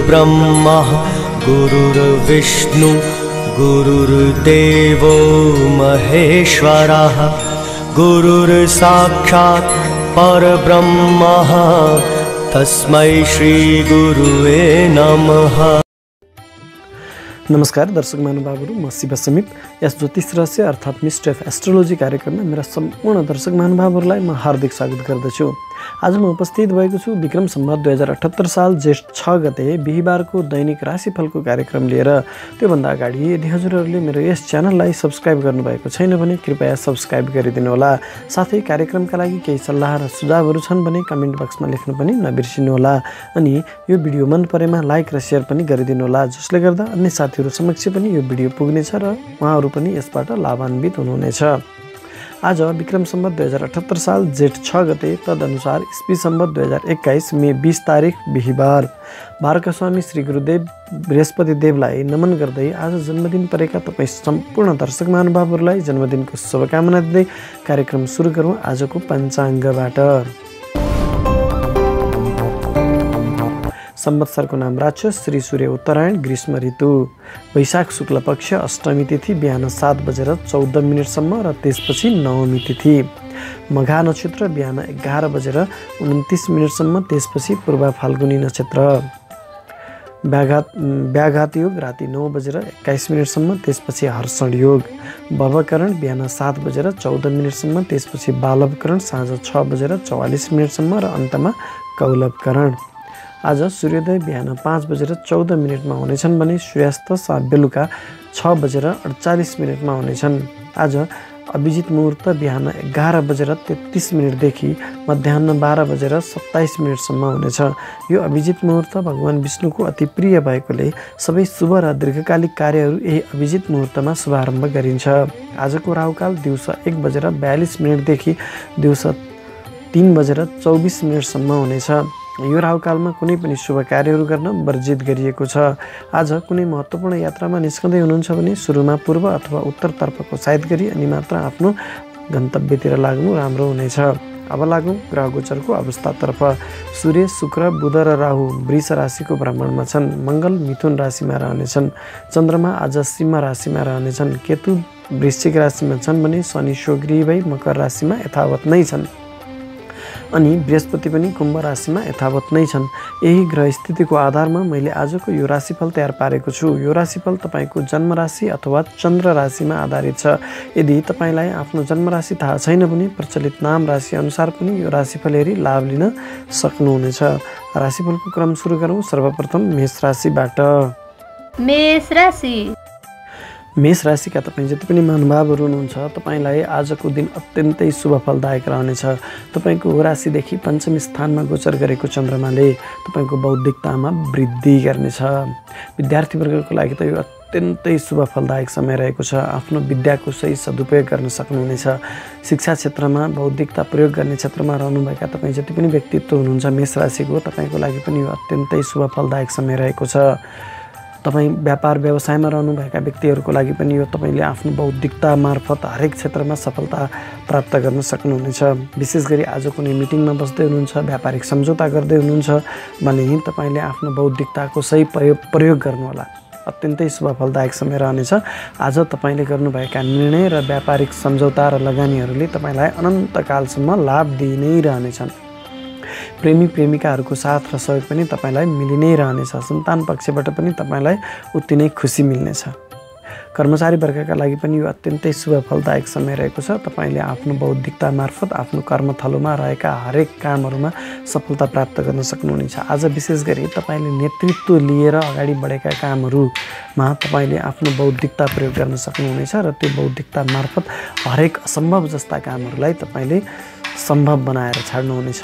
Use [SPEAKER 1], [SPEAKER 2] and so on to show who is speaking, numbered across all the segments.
[SPEAKER 1] गुरुर्ब्रह्मा गुरुर्विष्णु गुरुर्देवो महेश्वरः गुरुर्साक्षात् परब्रह्म तस्मै श्री गुरुवे नमः।
[SPEAKER 2] नमस्कार दर्शक महानुभावहरू, म शिव समीप यस ज्योतिष रहस्य अर्थात् मिस्ट्री अफ एस्ट्रोलोजी कार्यक्रममा मेरा सम्पूर्ण दर्शक महानुभावहरूलाई म हार्दिक स्वागत गर्दछु। आज म उपस्थित भएको छु विक्रम सम्वत 2078 साल जेठ 6 गते बिहीबारको दैनिक राशिफलको कार्यक्रम लिएर। त्योभन्दा अगाडि यदि हजुरहरूले मेरो यस च्यानललाई सब्स्क्राइब गर्नुभएको छैन भने कृपया सब्स्क्राइब गरिदिनु होला। साथै कार्यक्रमका लागि केही सल्लाह र सुझावहरू छन् भने कमेन्ट बक्समा लेख्न पनि नबिर्सिनु होला। अनि यो भिडियो मन परेमा लाइक र शेयर पनि गरिदिनु होला, जसले गर्दा अन्य साथीहरू समक्ष पनि यो भिडियो पुग्नेछ र उहाँहरू पनि यसबाट लाभान्वित हुनुहुनेछ। आज विक्रम सम्वत 2078 साल जेठ 6 गते तदनुसार ईस्वी सम्वत 2021 मे 20 तारिक बिहीबार। भारतका स्वामी श्री गुरुदेव बृहस्पति देवलाई नमन गर्दै आज जन्मदिन परेका तपाईँ सम्पूर्ण दर्शक महानुभावहरूलाई जन्मदिनको शुभकामना दिँदै कार्यक्रम सुरु गरौँ आजको पञ्चाङ्गबाट। संवत्सरको नाम राक्षस, श्री सूर्य उत्तरायण, ग्रीष्म ऋतु, वैशाख शुक्ल पक्ष, अष्टमी तिथि बिहान 7 बजेर 14 मिनटसम्म र त्यसपछि नवमी तिथि। मघा नक्षत्र बिहान 11 बजेर 29 मिनटसम्म, त्यसपछि पूर्व फाल्गुनी नक्षत्र। व्याघात योग राति 9 बजेर 21 मिनटसम्म, त्यसपछि हर्षण योग। भवकरण बिहान 7 बजेर 14 मिनटसम्म, त्यसपछि बालवकरण साँझ 6 बजेर 44 मिनटसम्म र अन्तमा कौलवकरण। आज सूर्योदय बिहान 5 बजेर 14 मिनटमा हुनेछन् भने सूर्यास्त बेलुका 6 बजेर 48 मिनटमा हुनेछन्। आज अभिजित मुहुर्त बिहान 11 बजेर 33 मिनटदेखि मध्याह्न 12 बजेर 27 मिनटसम्म हुनेछ। यो अभिजित मुहुर्त भगवान विष्णुको अति प्रिय भएकोले सबै शुभ र दीर्घकालिक कार्यहरू यही अभिजित मुहुर्तमा शुभारम्भ गरिन्छ। आजको राहुकाल दिउँसो 1 बजेर 42 मिनटदेखि दिउँसो 3 बजेर 24 मिनटसम्म हुनेछ। यो राहुकालमा कुनै पनि शुभ कार्यहरू गर्न वर्जित गरिएको छ। आज कुनै महत्त्वपूर्ण यात्रामा निस्कँदै हुनुहुन्छ भने सुरुमा पूर्व अथवा उत्तरतर्फको साइड गरी अनि मात्र आफ्नो गन्तव्यतिर लाग्नु राम्रो हुनेछ। अब लागौँ ग्रह गोचरको अवस्थातर्फ। सूर्य, शुक्र, बुध र राहु वृष राशिको भ्रमणमा छन्। मङ्गल मिथुन राशिमा रहनेछन्। चन्द्रमा आज सिंह राशिमा रहनेछन्। केतु वृश्चिक राशिमा छन् भने शनि स्वगृही भई मकर राशिमा यथावत नै छन्। अनि बृहस्पति पनि कुम्भ राशिमा यथावत नै छन्। यही ग्रह स्थितिको आधारमा मैले आजको यो राशिफल तयार पारेको छु। यो राशिफल तपाईँको जन्म राशि अथवा चन्द्र राशिमा आधारित छ। यदि तपाईँलाई आफ्नो जन्म राशि थाहा छैन भने प्रचलित नाम राशि अनुसार पनि यो राशिफल हेरी लाभ लिन सक्नुहुनेछ। राशिफलको क्रम सुरु गरौँ। सर्वप्रथम मेष राशिबाट।
[SPEAKER 3] मेष राशि।
[SPEAKER 2] मेष राशिका तपाईँ जति पनि महानुभावहरू हुनुहुन्छ तपाईँलाई आजको दिन अत्यन्तै शुभ फलदायक रहनेछ। तपाईँको राशिदेखि पञ्चमी स्थानमा गोचर गरेको चन्द्रमाले तपाईँको बौद्धिकतामा वृद्धि गर्नेछ। विद्यार्थीवर्गको लागि त यो अत्यन्तै शुभ फलदायक समय रहेको छ। आफ्नो विद्याको सही सदुपयोग गर्न सक्नुहुनेछ। शिक्षा क्षेत्रमा बौद्धिकता प्रयोग गर्ने क्षेत्रमा रहनुभएका तपाईँ जति पनि व्यक्तित्व हुनुहुन्छ मेष राशिको, तपाईँको लागि पनि यो अत्यन्तै शुभ फलदायक समय रहेको छ। तपाईँ व्यापार व्यवसायमा रहनुभएका व्यक्तिहरूको लागि पनि यो तपाईँले आफ्नो बौद्धिकता मार्फत हरेक क्षेत्रमा सफलता प्राप्त गर्न सक्नुहुनेछ। विशेष गरी आज कुनै मिटिङमा बस्दै हुनुहुन्छ, व्यापारिक सम्झौता गर्दै हुनुहुन्छ भने तपाईँले आफ्नो बौद्धिकताको सही प्रयोग गर्नुहोला। अत्यन्तै शुभ फलदायक समय रहनेछ। आज तपाईँले गर्नुभएका निर्णय र व्यापारिक सम्झौता र लगानीहरूले तपाईँलाई अनन्तकालसम्म लाभ दिइ नै रहनेछन्। प्रेमी प्रेमिकाहरूको साथ र सहयोग पनि तपाईँलाई मिलि नै रहनेछ। सन्तान पक्षबाट पनि तपाईँलाई उति नै खुसी मिल्नेछ। कर्मचारी वर्गका लागि पनि यो अत्यन्तै शुभ फलदायक समय रहेको छ। तपाईँले आफ्नो बौद्धिकता मार्फत आफ्नो कर्मथलोमा रहेका हरेक कामहरूमा सफलता प्राप्त गर्न सक्नुहुनेछ। आज विशेष गरी तपाईँले नेतृत्व लिएर अगाडि बढेका कामहरूमा तपाईँले आफ्नो बौद्धिकता प्रयोग गर्न सक्नुहुनेछ र त्यो बौद्धिकता मार्फत हरेक असम्भव जस्ता कामहरूलाई तपाईँले सम्भव बनाएर छाड्नुहुनेछ।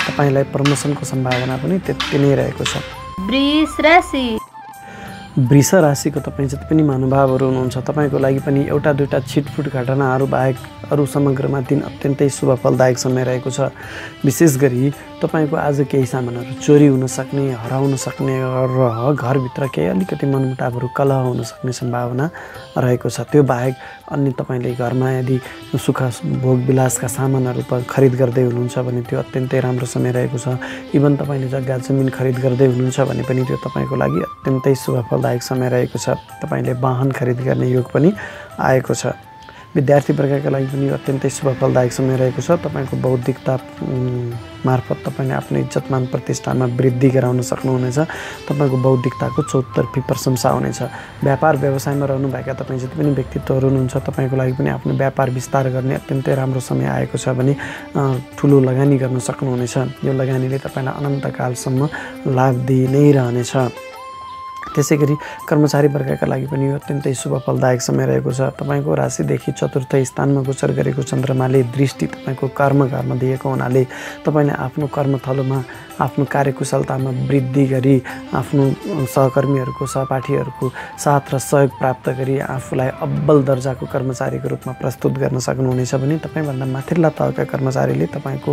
[SPEAKER 2] तपाईलाई प्रमोसनको सम्भावना पनि त्यति नै रहेको छ।
[SPEAKER 3] वृष राशि।
[SPEAKER 2] वृष राशिको तपाईँ जति पनि महानुभावहरू हुनुहुन्छ तपाईँको लागि पनि एउटा दुईटा छिटफुट घटनाहरू बाहेक अरू समग्रमा दिन अत्यन्तै शुभ फलदायक समय रहेको छ। विशेष गरी तपाईँको आज केही सामानहरू चोरी हुन सक्ने, हराउन सक्ने र घरभित्र केही अलिकति मनमुटावहरू कलह हुन सक्ने सम्भावना रहेको छ। त्यो बाहेक अन्य तपाईँले घरमा यदि सुख भोग विलासका सामानहरू खरिद गर्दै हुनुहुन्छ भने त्यो अत्यन्तै राम्रो समय रहेको छ। इभन तपाईँले जग्गा जमिन खरिद गर्दै हुनुहुन्छ भने पनि त्यो तपाईँको लागि अत्यन्तै शुभ फलदायक समय रहेको छ। तपाईँले वाहन खरिद गर्ने योग पनि आएको छ। विद्यार्थी वर्गका लागि पनि अत्यन्तै शुभ फलदायक समय रहेको छ। तपाईँको बौद्धिकता मार्फत तपाईँले आफ्नो इज्जतमान प्रतिष्ठामा वृद्धि गराउन सक्नुहुनेछ। तपाईँको बौद्धिकताको चौतर्फी प्रशंसा हुनेछ। व्यापार व्यवसायमा रहनुभएका तपाईँ जति पनि व्यक्तित्वहरू हुनुहुन्छ तपाईँको लागि पनि आफ्नो व्यापार विस्तार गर्ने अत्यन्तै राम्रो समय आएको छ भने ठुलो लगानी गर्न सक्नुहुनेछ। यो लगानीले तपाईँलाई अनन्तकालसम्म लाभ दिइ नै रहनेछ। त्यसै गरी कर्मचारी वर्गका लागि पनि यो अत्यन्तै शुभ फलदायक समय रहेको छ। तपाईँको राशिदेखि चतुर्थ स्थानमा गोचर गरेको चन्द्रमाले दृष्टि तपाईँको कर्मघरमा दिएको हुनाले तपाईँले आफ्नो कर्मथलोमा आफ्नो कार्यकुशलतामा वृद्धि गरी आफ्नो सहकर्मीहरूको सहपाठीहरूको साथ र सहयोग प्राप्त गरी आफूलाई अब्बल दर्जाको कर्मचारीको रूपमा प्रस्तुत गर्न सक्नुहुनेछ भने तपाईँभन्दा माथिल्ला तहका कर्मचारीले तपाईँको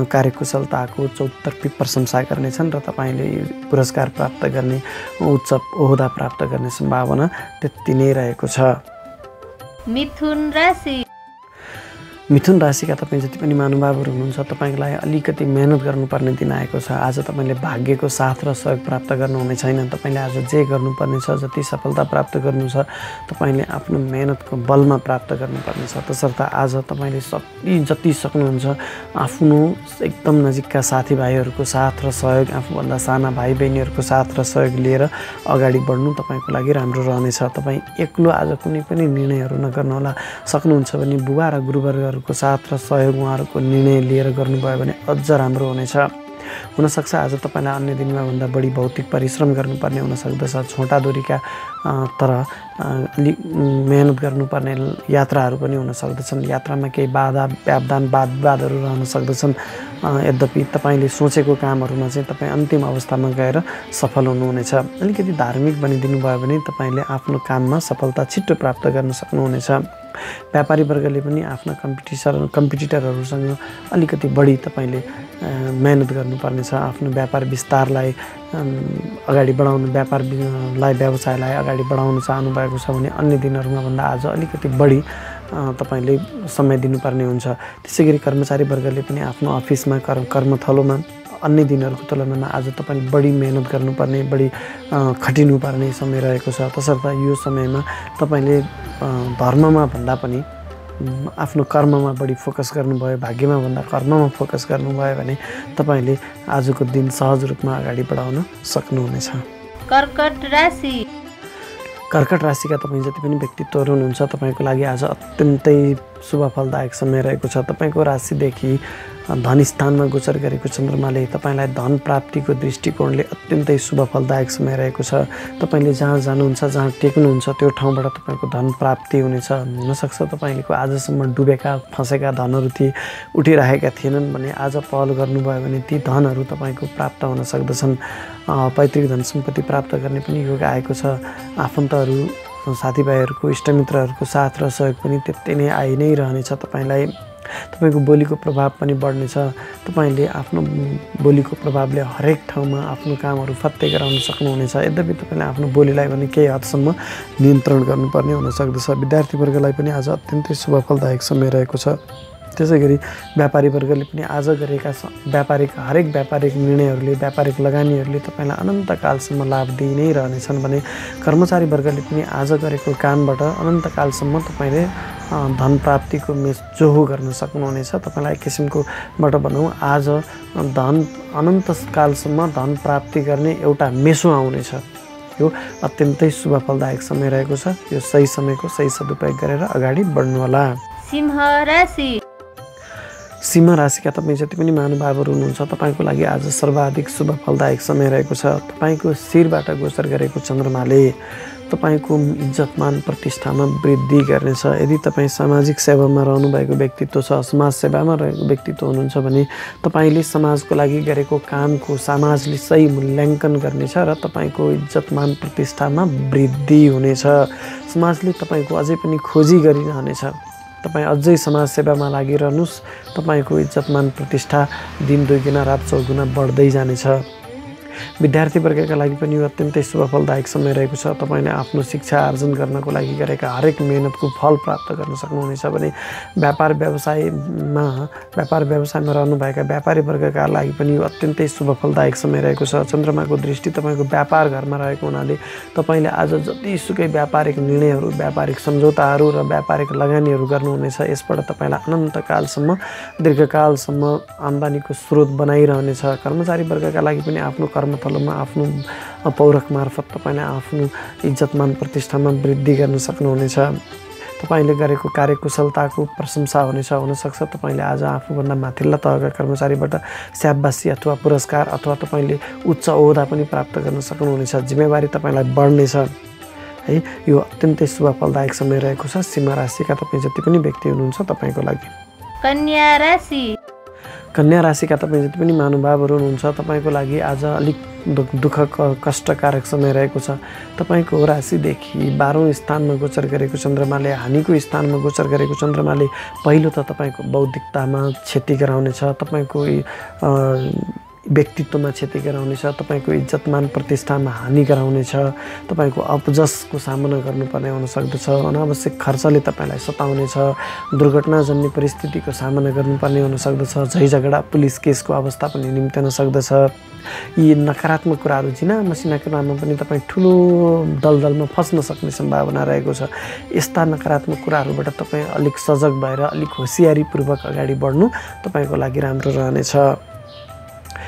[SPEAKER 2] कार्यकुशलताको चौतर्फी प्रशंसा गर्नेछन् र तपाईँले पुरस्कार प्राप्त गर्ने उच्च ओहदा प्राप्त गर्ने सम्भावना त्यति नै रहेको छ।
[SPEAKER 3] मिथुन राशि।
[SPEAKER 2] मिथुन राशिका तपाईँ जति पनि महानुभावहरू हुनुहुन्छ तपाईँको लागि अलिकति मेहनत गर्नुपर्ने दिन आएको छ। आज तपाईँले भाग्यको साथ र सहयोग प्राप्त गर्नुहुने छैन। तपाईँले आज जे गर्नुपर्ने छ, जति सफलता प्राप्त गर्नु छ तपाईँले आफ्नो मेहनतको बलमा प्राप्त गर्नुपर्ने छ। तसर्थ आज तपाईँले जति सक्नुहुन्छ आफ्नो एकदम नजिकका साथीभाइहरूको साथ र सहयोग, आफूभन्दा साना भाइ बहिनीहरूको साथ र सहयोग लिएर अगाडि बढ्नु तपाईँको लागि राम्रो रहनेछ। तपाईँ एक्लो आज कुनै पनि निर्णयहरू नगर्नुहोला। सक्नुहुन्छ भने बुबा र गुरुवर्गहरू को साथ र सहयोग उहाँहरूको निर्णय लिएर गर्नुभयो भने अझ राम्रो हुनेछ। हुनसक्छ आज तपाईँलाई अन्य दिनमा भन्दा बढी भौतिक परिश्रम गर्नुपर्ने हुनसक्दछ। छोटा दूरीका तर अलिक मेहनत गर्नुपर्ने यात्राहरू पनि हुन सक्दछन्। यात्रामा केही बाधा व्यवधान वादविवादहरू रहन सक्दछन्। यद्यपि तपाईँले सोचेको कामहरूमा चाहिँ तपाईँ अन्तिम अवस्थामा गएर सफल हुनुहुनेछ। अलिकति धार्मिक बनिदिनु भयो भने तपाईँले आफ्नो काममा सफलता छिट्टो प्राप्त गर्न सक्नुहुनेछ। व्यापारी वर्गले पनि आफ्ना कम्पिटिटरहरूसँग अलिकति बढी तपाईँले मेहनत गर्नुपर्नेछ। आफ्नो व्यापार विस्तारलाई अगाडि बढाउनु, व्यवसायलाई अगाडि बढाउन चाहनु भएको छ भने अन्य दिनहरूमा भन्दा आज अलिकति बढी तपाईँले समय दिनुपर्ने हुन्छ। त्यसै गरी कर्मचारी वर्गले पनि आफ्नो अफिसमा कर्मथलोमा अन्य दिनहरूको तुलनामा आज तपाईँले बढी मेहनत गर्नुपर्ने, बढी खटिनुपर्ने समय रहेको छ। तसर्थ यो समयमा तपाईँले धर्ममा भन्दा पनि आफ्नो कर्ममा बढी फोकस गर्नुभयो, भाग्यमा भन्दा कर्ममा फोकस गर्नुभयो भने तपाईँले आजको दिन सहज रूपमा अगाडि बढाउन सक्नुहुनेछ।
[SPEAKER 3] कर्कट राशि।
[SPEAKER 2] कर्कट राशिका तपाईँ जति पनि व्यक्तित्वहरू हुनुहुन्छ तपाईँको लागि आज अत्यन्तै शुभ फलदायक समय रहेको छ। तपाईँको राशिदेखि धन स्थानमा गोचर गरेको चन्द्रमाले तपाईँलाई धन प्राप्तिको दृष्टिकोणले अत्यन्तै शुभ फलदायक समय रहेको छ। तपाईँले जहाँ जानुहुन्छ, जहाँ टेक्नुहुन्छ त्यो ठाउँबाट तपाईँको धन प्राप्ति हुनेछ। हुनसक्छ तपाईँको आजसम्म डुबेका फँसेका धनहरू ती उठिरहेका थिएनन् भने आज पहल गर्नुभयो भने ती धनहरू तपाईँको प्राप्त हुन सक्दछन्। पैतृक धन सम्पत्ति प्राप्त गर्ने पनि योग आएको छ। आफन्तहरू, साथीभाइहरूको, इष्टमित्रहरूको साथ र सहयोग पनि त्यति नै आइ नै रहनेछ। तपाईँको बोलीको प्रभाव पनि बढ्नेछ। तपाईँले आफ्नो बोलीको प्रभावले हरेक ठाउँमा आफ्नो कामहरू फत्ते गराउन सक्नुहुनेछ। यद्यपि तपाईँले आफ्नो बोलीलाई पनि केही हदसम्म नियन्त्रण गर्नुपर्ने हुनसक्दछ। विद्यार्थी वर्गलाई पनि आज अत्यन्तै शुभ फलदायक समय रहेको छ। त्यसै गरी व्यापारी वर्गले पनि आज गरेका हरेक व्यापारिक निर्णयहरूले, व्यापारिक लगानीहरूले तपाईँलाई अनन्तकालसम्म लाभ दिइ नै रहनेछन् भने कर्मचारी वर्गले पनि आज गरेको कामबाट अनन्तकालसम्म तपाईँले धन प्राप्तिको जोहो गर्न सक्नुहुनेछ। तपाईँलाई एक किसिमकोबाट भनौँ आज अनन्तकालसम्म धन प्राप्ति गर्ने एउटा मेसो आउनेछ। यो अत्यन्तै शुभ फलदायक समय रहेको छ। यो सही समयको सही सदुपयोग गरेर अगाडि बढ्नुहोला।
[SPEAKER 3] सिंह राशि।
[SPEAKER 2] सिंह राशिका तपाईँ जति पनि महानुभावहरू हुनुहुन्छ तपाईँको लागि आज सर्वाधिक शुभ फलदायक समय रहेको छ। तपाईँको शिरबाट गोचर गरेको चन्द्रमाले तपाईँको इज्जतमान प्रतिष्ठामा वृद्धि गर्नेछ। यदि तपाईँ सामाजिक सेवामा रहनुभएको व्यक्तित्व छ, समाज सेवामा रहेको व्यक्तित्व हुनुहुन्छ भने तपाईँले समाजको लागि गरेको कामको समाजले सही मूल्याङ्कन गर्नेछ र तपाईँको इज्जतमान प्रतिष्ठामा वृद्धि हुनेछ। समाजले तपाईँको अझै पनि खोजी गरिरहनेछ। तपाईँ अझै समाज सेवामा लागिरहनुहोस्। तपाईँको इज्जतमान प्रतिष्ठा दिन दुईगुना रात चौगुना बढ्दै जानेछ। विद्यार्थी वर्गका लागि पनि यो अत्यन्तै शुभफलदायक समय रहेको छ। तपाईँले आफ्नो शिक्षा आर्जन गर्नको लागि गरेका हरेक मेहनतको फल प्राप्त गर्न सक्नुहुनेछ भने व्यापार व्यवसायमा रहनुभएका व्यापारी वर्गका लागि पनि यो अत्यन्तै शुभफलदायक समय रहेको छ। चन्द्रमाको दृष्टि तपाईँको व्यापार घरमा रहेको हुनाले तपाईँले आज जतिसुकै व्यापारिक निर्णयहरू, व्यापारिक सम्झौताहरू र व्यापारिक लगानीहरू गर्नुहुनेछ। यसबाट तपाईँलाई अनन्तकालसम्म, दीर्घकालसम्म आम्दानीको स्रोत बनाइरहनेछ। कर्मचारी वर्गका लागि पनि आफ्नो कर्मथलोमा आफ्नो पौरख मार्फत तपाईँले आफ्नो इज्जतमान प्रतिष्ठामा वृद्धि गर्न सक्नुहुनेछ। तपाईँले गरेको कार्यकुशलताको प्रशंसा हुनसक्छ। तपाईँले आज आफूभन्दा माथिल्ला तहका कर्मचारीबाट स्याबासी अथवा पुरस्कार अथवा तपाईँले उच्च ओहदा पनि प्राप्त गर्न सक्नुहुनेछ। जिम्मेवारी तपाईँलाई बढ्नेछ है। यो अत्यन्तै शुभफलदायक समय रहेको छ। सिंह राशिका तपाईँ जति पनि व्यक्ति हुनुहुन्छ तपाईँको लागि।
[SPEAKER 3] कन्या राशि।
[SPEAKER 2] कन्या राशिका तपाईँ जति पनि महानुभावहरू हुनुहुन्छ तपाईँको लागि आज अलिक दुःख कष्टकारक समय रहेको छ। तपाईँको राशिदेखि 12औं स्थानमा गोचर गरेको चन्द्रमाले, हानिको स्थानमा गोचर गरेको चन्द्रमाले पहिलो त तपाईँको बौद्धिकतामा क्षति गराउनेछ, तपाईँको व्यक्तित्वमा क्षति गराउनेछ, तपाईँको इज्जतमान प्रतिष्ठामा हानि गराउनेछ, तपाईँको अपजसको सामना गर्नुपर्ने हुनसक्दछ, अनावश्यक खर्चले तपाईँलाई सताउनेछ, दुर्घटनाजन्य परिस्थितिको सामना गर्नुपर्ने हुनसक्दछ, झैझगडा पुलिस केसको अवस्था पनि निम्त्याउन सक्दछ। यी नकारात्मक कुराहरू जिना मसिनाको नाममा पनि तपाईँ ठुलो दलदलमा फस्न सक्ने सम्भावना रहेको छ। यस्ता नकारात्मक कुराहरूबाट तपाईँ अलिक सजग भएर अलिक होसियारीपूर्वक अगाडि बढ्नु तपाईँको लागि राम्रो रहनेछ।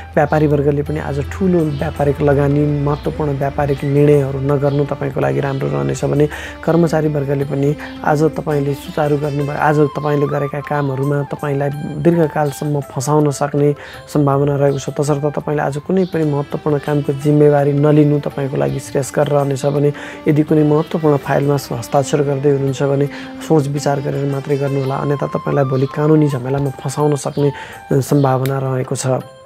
[SPEAKER 2] व्यापारी वर्गले पनि आज ठुलो व्यापारिक लगानी, महत्त्वपूर्ण व्यापारिक निर्णयहरू नगर्नु तपाईँको लागि राम्रो रहनेछ भने कर्मचारी वर्गले पनि आज तपाईँले सुचारू गर्नुभयो, आज तपाईँले गरेका कामहरूमा तपाईँलाई दीर्घकालसम्म फसाउन सक्ने सम्भावना रहेको छ। तसर्थ तपाईँले आज कुनै पनि महत्त्वपूर्ण कामको जिम्मेवारी नलिनु तपाईँको लागि श्रेयस्कर रहनेछ भने यदि कुनै महत्त्वपूर्ण फाइलमा हस्ताक्षर गर्दै हुनुहुन्छ भने सोच विचार गरेर मात्रै गर्नुहोला, अन्यथा तपाईँलाई भोलि कानुनी झमेलामा फसाउन सक्ने सम्भावना रहेको छ।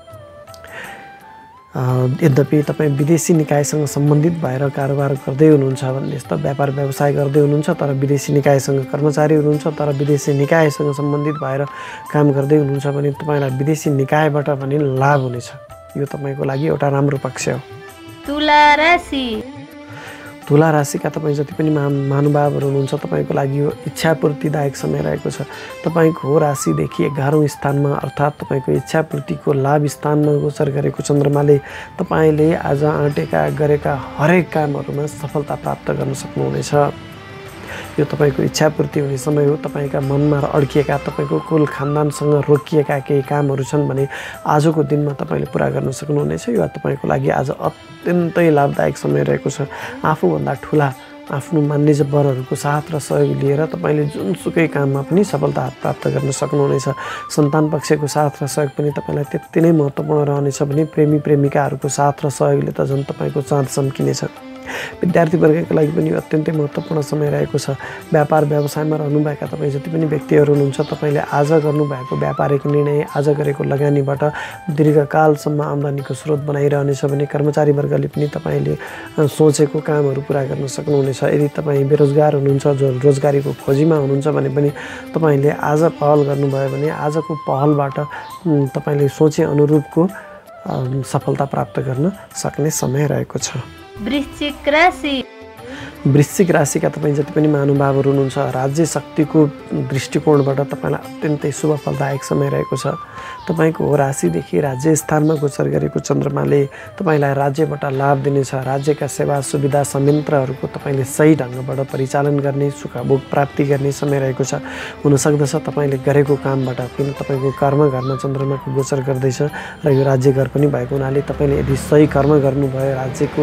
[SPEAKER 2] यद्यपि तपाईँ विदेशी निकायसँग सम्बन्धित भएर कारोबार गर्दै हुनुहुन्छ भने, यस्तो व्यापार व्यवसाय गर्दै हुनुहुन्छ तर विदेशी निकायसँग कर्मचारी हुनुहुन्छ तर विदेशी निकायसँग सम्बन्धित भएर काम गर्दै हुनुहुन्छ भने तपाईँलाई विदेशी निकायबाट पनि लाभ हुनेछ। यो तपाईँको लागि एउटा राम्रो पक्ष हो।
[SPEAKER 3] तुला राशि।
[SPEAKER 2] तुला राशिका तपाईँ जति पनि महानुभावहरू हुनुहुन्छ तपाईँको लागि यो इच्छापूर्तिदायक समय रहेको छ। तपाईँको राशिदेखि 11औं स्थानमा अर्थात् तपाईँको इच्छापूर्तिको लाभ स्थानमा गोचर गरेको चन्द्रमाले तपाईँले आज आँटेका गरेका हरेक कामहरूमा सफलता प्राप्त गर्न सक्नुहुनेछ। यो तपाईँको इच्छापूर्ति हुने समय हो। तपाईँका मनमा अड्किएका, तपाईँको कुल खानदानसँग रोकिएका केही कामहरू छन् भने आजको दिनमा तपाईँले पुरा गर्न सक्नुहुनेछ। यो तपाईँको लागि आज अत्यन्तै लाभदायक समय रहेको छ। आफूभन्दा ठुला, आफ्नो मान्यजनहरूको साथ र सहयोग लिएर तपाईँले जुनसुकै काममा पनि सफलता प्राप्त गर्न सक्नुहुनेछ। सन्तान पक्षको साथ र सहयोग पनि तपाईँलाई त्यति नै महत्त्वपूर्ण रहनेछ भने प्रेमी प्रेमिकाहरूको साथ र सहयोगले त झन् तपाईँको चाँद चम्किनेछ। विद्यार्थी वर्गका लागि पनि अत्यन्तै महत्त्वपूर्ण समय रहेको छ। व्यापार व्यवसायमा रहनुभएका तपाईँ जति पनि व्यक्तिहरू हुनुहुन्छ तपाईँले आज गर्नुभएको व्यापारिक निर्णय, आज गरेको लगानीबाट दीर्घकालसम्म आम्दानीको स्रोत बनाइरहनेछ भने कर्मचारी वर्गले पनि तपाईँले सोचेको कामहरू पुरा गर्न सक्नुहुनेछ। यदि तपाईँ बेरोजगार हुनुहुन्छ, जो रोजगारीको खोजीमा हुनुहुन्छ भने पनि तपाईँले आज पहल गर्नुभयो भने आजको पहलबाट तपाईँले सोचे अनुरूपको सफलता प्राप्त गर्न सक्ने समय रहेको छ।
[SPEAKER 3] वृश्चिक राशि।
[SPEAKER 2] वृश्चिक राशिका तपाईँ जति पनि महानुभावहरू हुनुहुन्छ राज्य शक्तिको दृष्टिकोणबाट तपाईँलाई अत्यन्तै शुभफलदायक समय रहेको छ। तपाईँको राशिदेखि राज्य स्थानमा गोचर गरेको चन्द्रमाले तपाईँलाई राज्यबाट लाभ दिनेछ। राज्यका सेवा सुविधा संयन्त्रहरूको तपाईँले सही ढङ्गबाट परिचालन गर्ने, सुखभोग प्राप्ति गर्ने समय रहेको छ। हुनसक्दछ तपाईँले गरेको कामबाट, किन तपाईँको कर्मघरमा चन्द्रमाको गोचर गर्दैछ र यो राज्यघर पनि भएको हुनाले तपाईँले यदि सही कर्म गर्नुभयो, राज्यको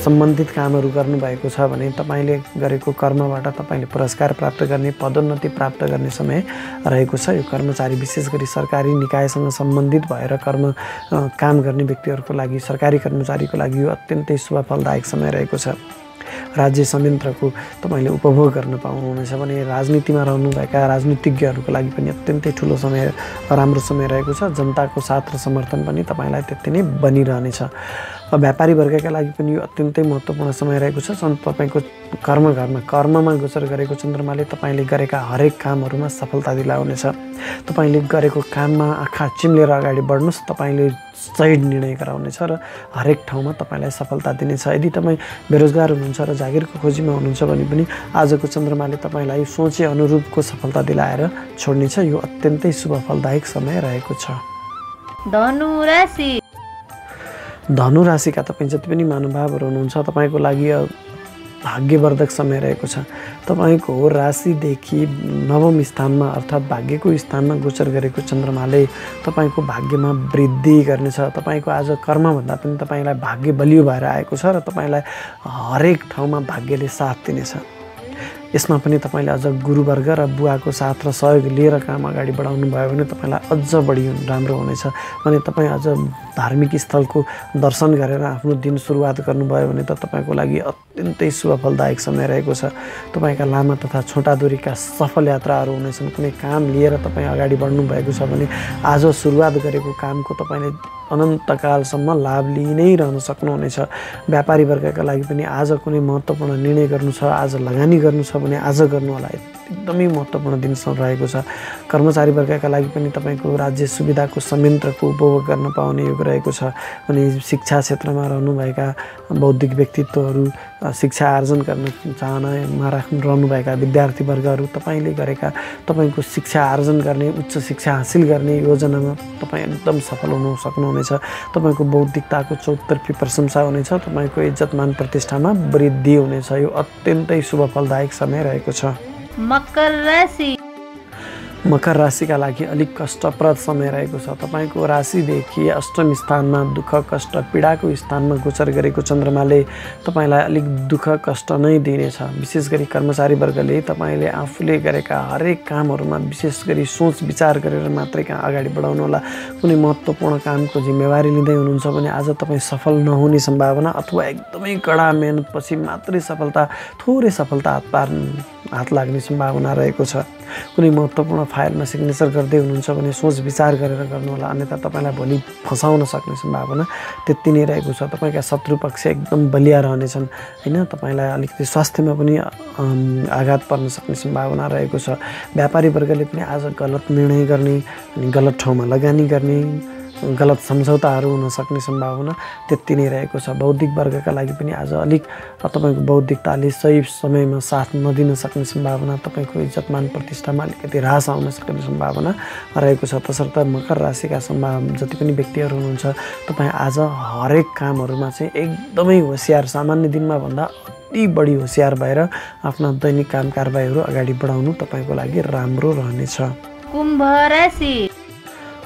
[SPEAKER 2] सम्बन्धित कामहरू गर्नुभएको छ भने तपाईँले गरेको कर्मबाट तपाईँले पुरस्कार प्राप्त गर्ने, पदोन्नति प्राप्त गर्ने समय रहेको छ। यो कर्मचारी, विशेष गरी सरकारी निकायसँग सम्बन्धित भएर काम गर्ने व्यक्तिहरूको लागि, सरकारी कर्मचारीको लागि यो अत्यन्तै शुभफलदायक समय रहेको छ। राज्य संयन्त्रको तपाईँले उपभोग गर्न पाउनुहुनेछ भने राजनीतिमा रहनुभएका राजनीतिज्ञहरूको लागि पनि अत्यन्तै ठुलो समय, राम्रो समय रहेको छ। जनताको साथ र समर्थन पनि तपाईँलाई त्यति नै बनिरहनेछ। व्यापारी वर्गका लागि पनि यो अत्यन्तै महत्त्वपूर्ण समय रहेको छ। तपाईँको कर्ममा गोचर गरेको चन्द्रमाले तपाईँले गरेका हरेक कामहरूमा सफलता दिलाउनेछ। तपाईँले गरेको काममा आँखा चिम्लेर अगाडि बढ्नुहोस्, तपाईँले सही निर्णय गराउनेछ र हरेक ठाउँमा तपाईँलाई सफलता दिनेछ। यदि तपाईँ बेरोजगार हुनुहुन्छ र जागिरको खोजीमा हुनुहुन्छ भने पनि आजको चन्द्रमाले तपाईँलाई सोचे अनुरूपको सफलता दिलाएर छोड्नेछ। यो अत्यन्तै शुभ फलदायक समय रहेको छ। धनु राशिका तपाईँ जति पनि महानुभावहरू हुनुहुन्छ तपाईँको लागि भाग्यवर्धक समय रहेको छ। तपाईँको राशिदेखि नवम स्थानमा अर्थात् भाग्यको स्थानमा गोचर गरेको चन्द्रमाले तपाईँको भाग्यमा वृद्धि गर्नेछ। तपाईँको आज कर्मभन्दा पनि तपाईँलाई भाग्य बलियो भएर आएको छ र तपाईँलाई हरेक ठाउँमा भाग्यले साथ दिनेछ। यसमा पनि तपाईँले अझ गुरुवर्ग र बुवाको साथ र सहयोग लिएर काम अगाडि बढाउनु भयो भने तपाईँलाई अझ बढी राम्रो हुनेछ। भने तपाईँ अझ धार्मिक स्थलको दर्शन गरेर आफ्नो दिन सुरुवात गर्नुभयो भने त तपाईँको लागि अत्यन्तै शुभ फलदायक समय रहेको छ। तपाईँका लामा तथा छोटा दूरीका सफल यात्राहरू हुनेछन्। कुनै काम लिएर तपाईँ अगाडि बढ्नु भएको छ भने आज सुरुवात गरेको कामको तपाईँले अनन्तकालसम्म लाभ लिइ नै रहन सक्नुहुनेछ। व्यापारी वर्गका लागि पनि आज कुनै महत्त्वपूर्ण निर्णय गर्नु छ, आज लगानी गर्नु छ भने आज गर्नु होला। एकदमै महत्त्वपूर्ण दिन रहेको छ। कर्मचारी वर्गका लागि पनि तपाईँको राज्य सुविधाको संयन्त्रको उपभोग गर्न पाउने योग रहेको छ। अनि शिक्षा क्षेत्रमा रहनुभएका बौद्धिक व्यक्तित्वहरू, शिक्षा आर्जन गर्न चाहनामा रहनुभएका विद्यार्थी वर्गहरू तपाईँले गरेका तपाईँको शिक्षा आर्जन गर्ने, उच्च शिक्षा हासिल गर्ने योजनामा तपाईँ एकदम सफल हुन सक्नुहुनेछ। तपाईँको बौद्धिकताको चौतर्फी प्रशंसा हुनेछ। तपाईँको इज्जत मान प्रतिष्ठामा वृद्धि हुनेछ। यो अत्यन्तै शुभ फलदायक समय रहेको छ। मकर राशिका लागि अलिक कष्टप्रद समय रहेको छ। तपाईँको राशिदेखि अष्टम स्थानमा दुःख कष्ट पीडाको स्थानमा गोचर गरेको चन्द्रमाले तपाईँलाई अलिक दुःख कष्ट नै दिनेछ। विशेष गरी कर्मचारी वर्गले तपाईँले आफूले गरेका हरेक कामहरूमा विशेष गरी सोच विचार गरेर मात्रै अगाडि बढाउनु होला। कुनै महत्त्वपूर्ण कामको जिम्मेवारी लिँदै हुनुहुन्छ भने आज तपाईँ सफल नहुने सम्भावना अथवा एकदमै कडा मेहनतपछि मात्रै थोरै सफलता हात लाग्ने सम्भावना रहेको छ। कुनै महत्त्वपूर्ण फाइलमा सिग्नेचर गर्दै हुनुहुन्छ भने सोच विचार गरेर गर्नुहोला, अन्यथा तपाईँलाई भोलि फसाउन सक्ने सम्भावना त्यति नै रहेको छ। तपाईँका शत्रु पक्ष एकदम बलिया रहनेछन् होइन। तपाईँलाई अलिकति स्वास्थ्यमा पनि आघात पर्न सक्ने सम्भावना रहेको छ। व्यापारी वर्गले पनि आज गलत निर्णय गर्ने अनि गलत ठाउँमा लगानी गर्ने, गलत सम्झौताहरू हुन सक्ने सम्भावना त्यति नै रहेको छ। बौद्धिक वर्गका लागि पनि आज अलिक तपाईँको बौद्धिकताले सही समयमा साथ नदिन सक्ने सम्भावना, तपाईँको इज्जतमान प्रतिष्ठामा अलिकति ह्रास आउन सक्ने सम्भावना रहेको छ। तसर्थ मकर राशिका जति पनि व्यक्तिहरू हुनुहुन्छ तपाईँ आज हरेक कामहरूमा चाहिँ एकदमै होसियार, सामान्य दिनमा भन्दा अति बढी होसियार भएर आफ्ना दैनिक काम कारबाहीहरू अगाडि बढाउनु तपाईँको लागि राम्रो रहनेछ।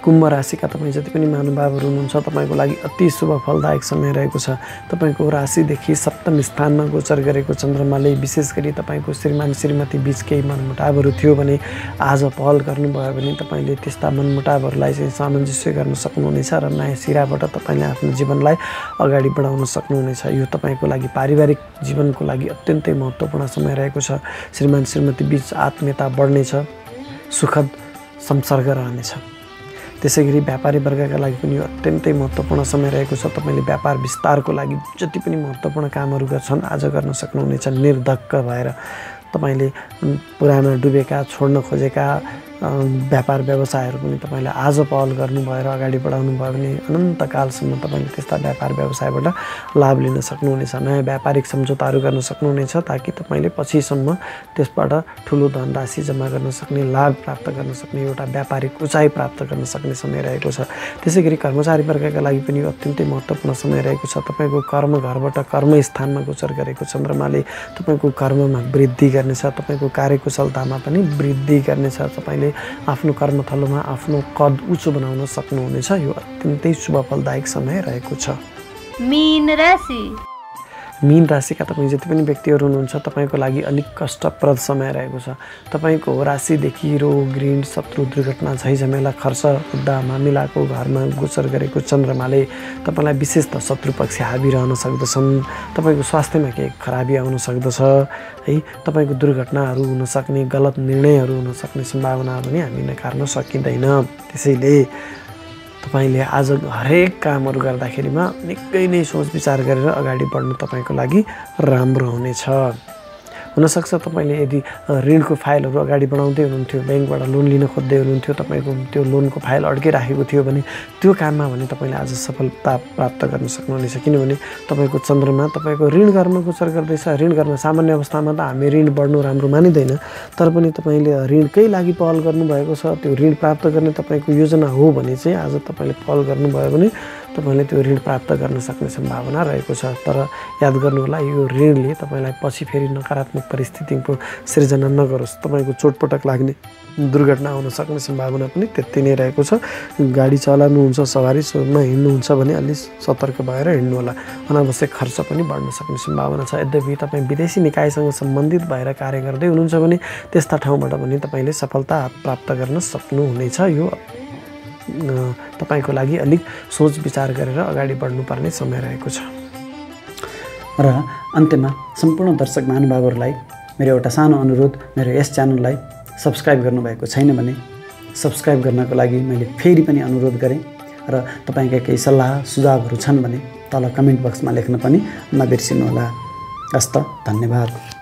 [SPEAKER 2] कुम्भ राशिका तपाईँ जति पनि महानुभावहरू हुनुहुन्छ तपाईँको लागि अति शुभ फलदायक समय रहेको छ। तपाईँको राशिदेखि सप्तम स्थानमा गोचर गरेको चन्द्रमाले विशेष गरी तपाईँको श्रीमान श्रीमती बीच केही मनमुटावहरू थियो भने आज पहल गर्नुभयो भने तपाईँले त्यस्ता मनमुटावहरूलाई चाहिँ सामञ्जस्य गर्न सक्नुहुनेछ र नयाँ सिराबाट तपाईँले आफ्नो जीवनलाई अगाडि बढाउन सक्नुहुनेछ। यो तपाईँको लागि पारिवारिक जीवनको लागि अत्यन्तै महत्त्वपूर्ण समय रहेको छ। श्रीमान श्रीमती बीच आत्मीयता बढ्नेछ, सुखद संसर्ग रहनेछ। त्यसै गरी व्यापारी वर्गका लागि पनि यो अत्यन्तै महत्त्वपूर्ण समय रहेको छ। तपाईँले व्यापार विस्तारको लागि जति पनि महत्त्वपूर्ण कामहरू गर्छन् आज गर्न सक्नुहुनेछ। निर्धक्क भएर तपाईँले पुराना डुबेका, छोड्न खोजेका व्यापार व्यवसायहरू पनि तपाईँले आज पहल गर्नु भएर अगाडि बढाउनु भयो भने अनन्तकालसम्म तपाईँले त्यस्ता व्यापार व्यवसायबाट लाभ लिन सक्नुहुनेछ। नयाँ व्यापारिक सम्झौताहरू गर्न सक्नुहुनेछ ताकि तपाईँले पछिसम्म त्यसबाट ठुलो धनराशि जम्मा गर्न सक्ने, लाभ प्राप्त गर्न सक्ने, एउटा व्यापारिक उचाइ प्राप्त गर्न सक्ने समय रहेको छ। त्यसै गरी कर्मचारी वर्गका लागि पनि यो अत्यन्तै महत्त्वपूर्ण समय रहेको छ। तपाईँको कर्म घरबाट कर्मस्थानमा गोचर गरेको चन्द्रमाले तपाईँको कर्ममा वृद्धि गर्नेछ, तपाईँको कार्यकुशलतामा पनि वृद्धि गर्नेछ। तपाईँले आफ्नो कर्मथलोमा आफ्नो कद उच्च बनाउन सक्नुहुनेछ। यो अत्यन्तै शुभ फलदायक समय रहेको छ। मीन राशिका तपाईँ जति पनि व्यक्तिहरू हुनुहुन्छ तपाईँको लागि अलिक कष्टप्रद समय रहेको छ। तपाईँको राशिदेखि रोग, ऋण, शत्रु, दुर्घटना, झैझमेला, खर्च, मुद्दा मामिलाको घरमा गोचर गरेको चन्द्रमाले तपाईँलाई विशेष त शत्रु पक्ष हाबी रहन सक्दछन्। तपाईँको स्वास्थ्यमा केही खराबी आउन सक्दछ है। तपाईँको दुर्घटनाहरू हुन सक्ने, गलत निर्णयहरू हुन सक्ने सम्भावना पनि हामी नकार्न सकिँदैन। त्यसैले तपाईँले आज हरेक कामहरू गर्दाखेरिमा निकै नै सोच विचार गरेर अगाडि बढ्नु तपाईँको लागि राम्रो हुनेछ। हुनसक्छ तपाईँले यदि ऋणको फाइलहरू अगाडि बढाउँदै हुनुहुन्थ्यो, ब्याङ्कबाट लोन लिन खोज्दै हुनुहुन्थ्यो, तपाईँको त्यो लोनको फाइल अड्किराखेको थियो भने त्यो काममा भने तपाईँले आज सफलता प्राप्त गर्न सक्नुहुनेछ। किनभने तपाईँको चन्द्रमा तपाईँको ऋण घरमा गोचर गर्दैछ। ऋण घरमा सामान्य अवस्थामा त हामी ऋण बढ्नु राम्रो मानिँदैन, तर पनि तपाईँले ऋणकै लागि पहल गर्नुभएको छ, त्यो ऋण प्राप्त गर्ने तपाईँको योजना हो भने चाहिँ आज तपाईँले पहल गर्नुभयो भने तपाईँले त्यो ऋण प्राप्त गर्न सक्ने सम्भावना रहेको छ। तर याद गर्नुहोला, यो ऋणले तपाईँलाई पछि फेरि नकारात्मक परिस्थितिको सिर्जना नगरोस्। तपाईँको चोटपटक लाग्ने, दुर्घटना हुन सक्ने सम्भावना पनि त्यति नै रहेको छ। गाडी चलाउनुहुन्छ, सवारीमा हिँड्नुहुन्छ भने अलि सतर्क भएर हिँड्नु होला। अनावश्यक खर्च पनि बढ्न सक्ने सम्भावना छ। यद्यपि तपाईँ विदेशी निकायसँग सम्बन्धित भएर कार्य गर्दै हुनुहुन्छ भने त्यस्ता ठाउँबाट पनि तपाईँले सफलता प्राप्त गर्न सक्नुहुनेछ। यो तपाईँको लागि अलिक सोच विचार गरेर अगाडि बढ्नुपर्ने समय रहेको छ।
[SPEAKER 4] र अन्त्यमा सम्पूर्ण दर्शक महानुभावहरूलाई मेरो एउटा सानो अनुरोध, मेरो यस च्यानललाई सब्सक्राइब गर्नुभएको छैन भने सब्सक्राइब गर्नको लागि मैले फेरि पनि अनुरोध गरेँ। र तपाईँका केही सल्लाह सुझावहरू छन् भने तल कमेन्ट बक्समा लेख्न पनि नबिर्सिनुहोला। हस्त, धन्यवाद।